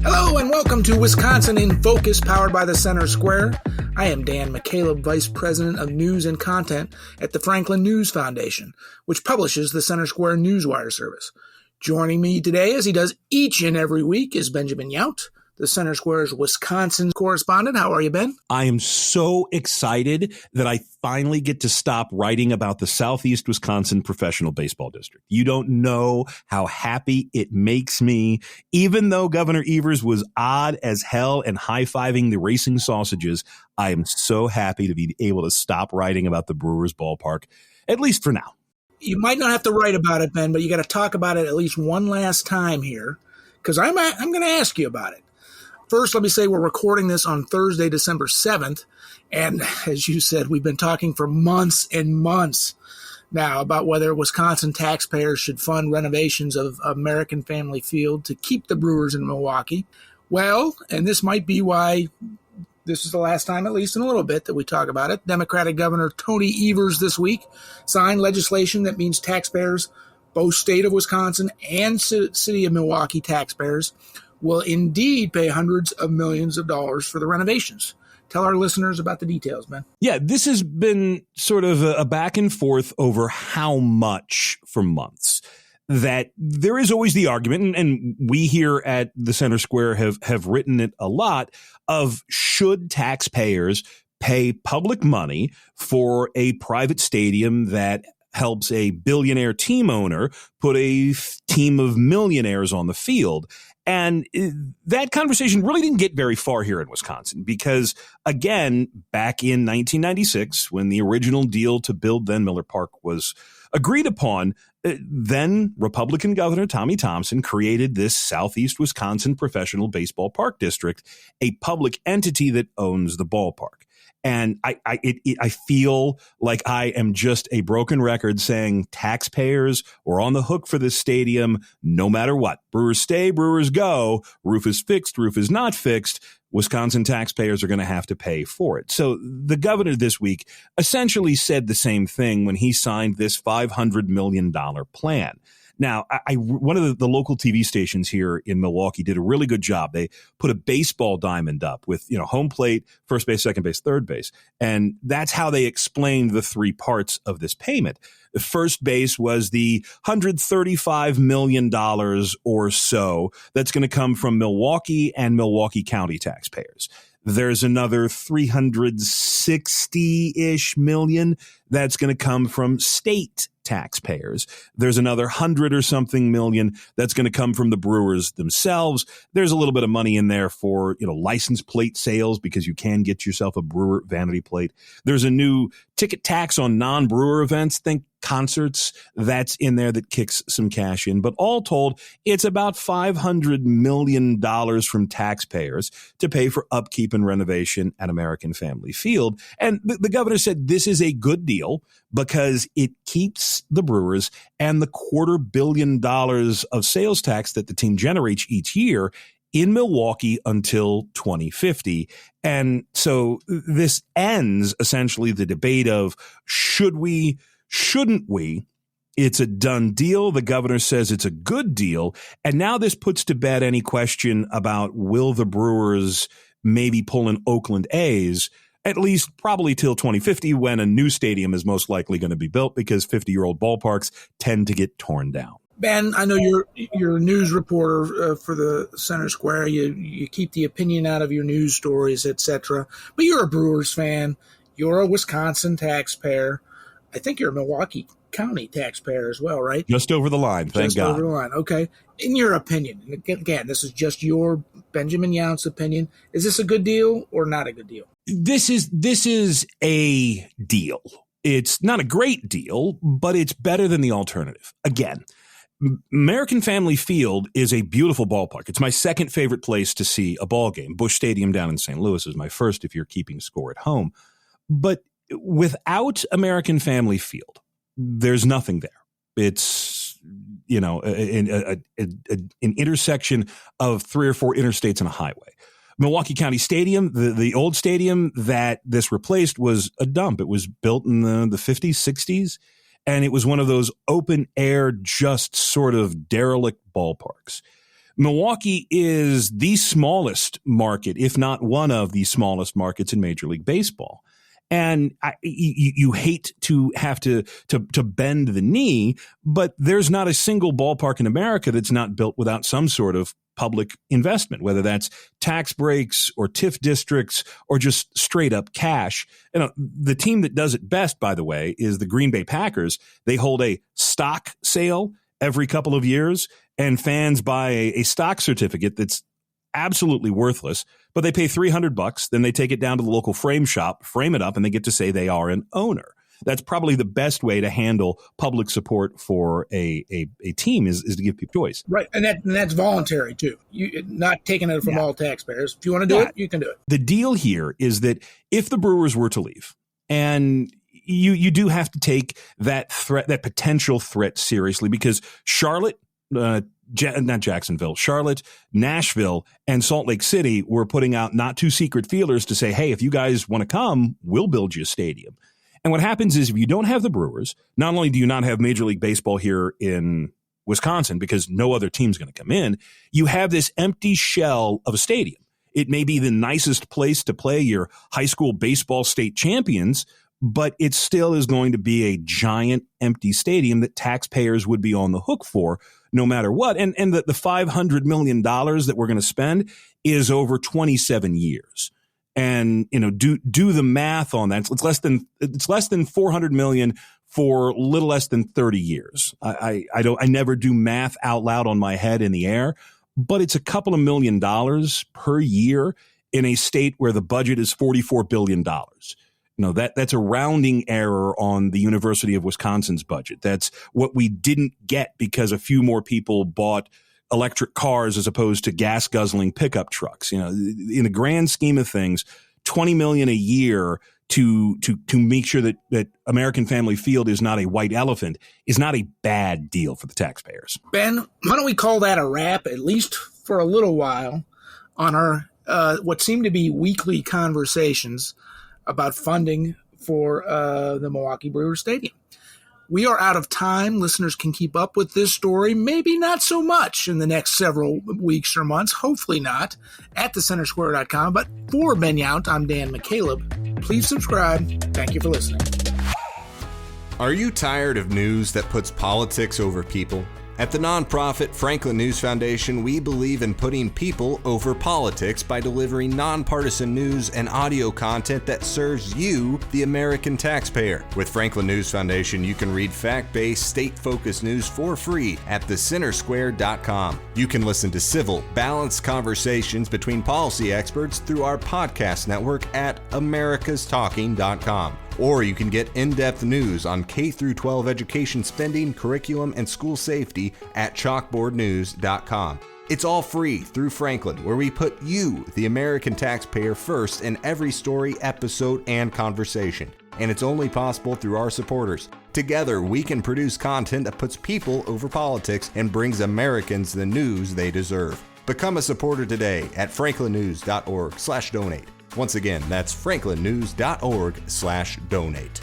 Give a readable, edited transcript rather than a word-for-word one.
Hello and welcome to Wisconsin in Focus, powered by the Center Square. I am Dan McCaleb, Vice President of News and Content at the Franklin News Foundation, which publishes the Center Square Newswire service. Joining me today, as he does each and every week, is Benjamin Yount, the Center Square's Wisconsin correspondent. How are you, Ben? I am so excited that I finally get to stop writing about the Southeast Wisconsin Professional Baseball District. You don't know how happy it makes me. Even though Governor Evers was odd as hell and high-fiving the racing sausages, I am so happy to be able to stop writing about the Brewers ballpark, at least for now. You might not have to write about it, Ben, but you got to talk about it at least one last time here, because I'm going to ask you about it. First, let me say we're recording this on Thursday, December 7th, and as you said, we've been talking for months and months now about whether Wisconsin taxpayers should fund renovations of American Family Field to keep the Brewers in Milwaukee. Well, and this might be why this is the last time, at least in a little bit, that we talk about it. Democratic Governor Tony Evers this week signed legislation that means taxpayers, both state of Wisconsin and city of Milwaukee taxpayers, will indeed pay hundreds of millions of dollars for the renovations. Tell our listeners about the details, man. Yeah, this has been sort of a back and forth over how much for months. That there is always the argument, and we here at the Center Square have written it a lot, of should taxpayers pay public money for a private stadium that helps a billionaire team owner put a team of millionaires on the field. And that conversation really didn't get very far here in Wisconsin because, again, back in 1996, when the original deal to build then Miller Park was agreed upon, then Republican Governor Tommy Thompson created this Southeast Wisconsin Professional Baseball Park District, a public entity that owns the ballpark. And I feel like I am just a broken record saying taxpayers are on the hook for this stadium no matter what. Brewers stay, Brewers go. Roof is fixed, roof is not fixed. Wisconsin taxpayers are going to have to pay for it. So the governor this week essentially said the same thing when he signed this $500 million plan. Now, one of the local TV stations here in Milwaukee did a really good job. They put a baseball diamond up with, home plate, first base, second base, third base. And that's how they explained the three parts of this payment. The first base was the $135 million or so that's going to come from Milwaukee and Milwaukee County taxpayers. There's another 360-ish million that's going to come from state taxpayers. There's another 100 or something million that's going to come from the Brewers themselves. There's a little bit of money in there for, license plate sales because you can get yourself a Brewer vanity plate. There's a new ticket tax on non-Brewer events. Think concerts. That's in there that kicks some cash in. But all told, it's about $500 million from taxpayers to pay for upkeep and renovation at American Family Field. And the governor said this is a good deal because it keeps the Brewers and the $250 million of sales tax that the team generates each year in Milwaukee until 2050. And so this ends essentially the debate of should we, shouldn't we? It's a done deal. The governor says it's a good deal. And now this puts to bed any question about will the Brewers maybe pull an Oakland A's, at least probably till 2050 when a new stadium is most likely going to be built because 50-year-old ballparks tend to get torn down. Ben, I know you're a news reporter for the Center Square. You keep the opinion out of your news stories, etc. But you're a Brewers fan. You're a Wisconsin taxpayer. I think you're a Milwaukee County taxpayer as well, right? Just over the line, thank God. Just over the line, okay. In your opinion, again, this is just your Benjamin Yount's opinion. Is this a good deal or not a good deal? This is a deal. It's not a great deal, but it's better than the alternative. Again, American Family Field is a beautiful ballpark. It's my second favorite place to see a ball game. Busch Stadium down in St. Louis is my first if you're keeping score at home. But without American Family Field, there's nothing there. It's, an intersection of 3 or 4 interstates and a highway. Milwaukee County Stadium, the old stadium that this replaced, was a dump. It was built in the 50s, 60s, and it was one of those open air, just sort of derelict ballparks. Milwaukee is the smallest market, if not one of the smallest markets in Major League Baseball. And you hate to have to bend the knee, but there's not a single ballpark in America that's not built without some sort of public investment, whether that's tax breaks or TIF districts or just straight up cash. The team that does it best, by the way, is the Green Bay Packers. They hold a stock sale every couple of years, and fans buy a stock certificate that's absolutely worthless, but they pay $300. Then they take it down to the local frame shop, frame it up, and they get to say they are an owner. That's probably the best way to handle public support for a team is to give people choice. Right. And that's voluntary too. You not taking it from all taxpayers. If you want to do it, you can do it. The deal here is that if the Brewers were to leave, and you do have to take that threat, that potential threat seriously, because Charlotte, not Jacksonville, Charlotte, Nashville, and Salt Lake City were putting out not too secret feelers to say, hey, if you guys want to come, we'll build you a stadium. And what happens is if you don't have the Brewers, not only do you not have Major League Baseball here in Wisconsin because no other team's going to come in, you have this empty shell of a stadium. It may be the nicest place to play your high school baseball state champions, but it still is going to be a giant empty stadium that taxpayers would be on the hook for no matter what. And the $500 million that we're going to spend is over 27 years. And, do the math on that. It's less than $400 million for little less than 30 years. I never do math out loud on my head in the air, but it's a couple of $1 million per year in a state where the budget is $44 billion. That's a rounding error on the University of Wisconsin's budget. That's what we didn't get because a few more people bought electric cars as opposed to gas guzzling pickup trucks. In the grand scheme of things, $20 million a year to make sure that American Family Field is not a white elephant is not a bad deal for the taxpayers. Ben, why don't we call that a wrap, at least for a little while, on our what seem to be weekly conversations about funding for the Milwaukee Brewers Stadium. We are out of time. Listeners can keep up with this story, maybe not so much in the next several weeks or months, hopefully not, at thecentersquare.com. But for Ben Yount, I'm Dan McCaleb. Please subscribe. Thank you for listening. Are you tired of news that puts politics over people? At the nonprofit Franklin News Foundation, we believe in putting people over politics by delivering nonpartisan news and audio content that serves you, the American taxpayer. With Franklin News Foundation, you can read fact-based, state-focused news for free at thecentersquare.com. You can listen to civil, balanced conversations between policy experts through our podcast network at americastalking.com. Or you can get in-depth news on K-12 education spending, curriculum, and school safety at chalkboardnews.com. It's all free through Franklin, where we put you, the American taxpayer, first in every story, episode, and conversation. And it's only possible through our supporters. Together, we can produce content that puts people over politics and brings Americans the news they deserve. Become a supporter today at franklinnews.org/donate. Once again, that's franklinnews.org/donate.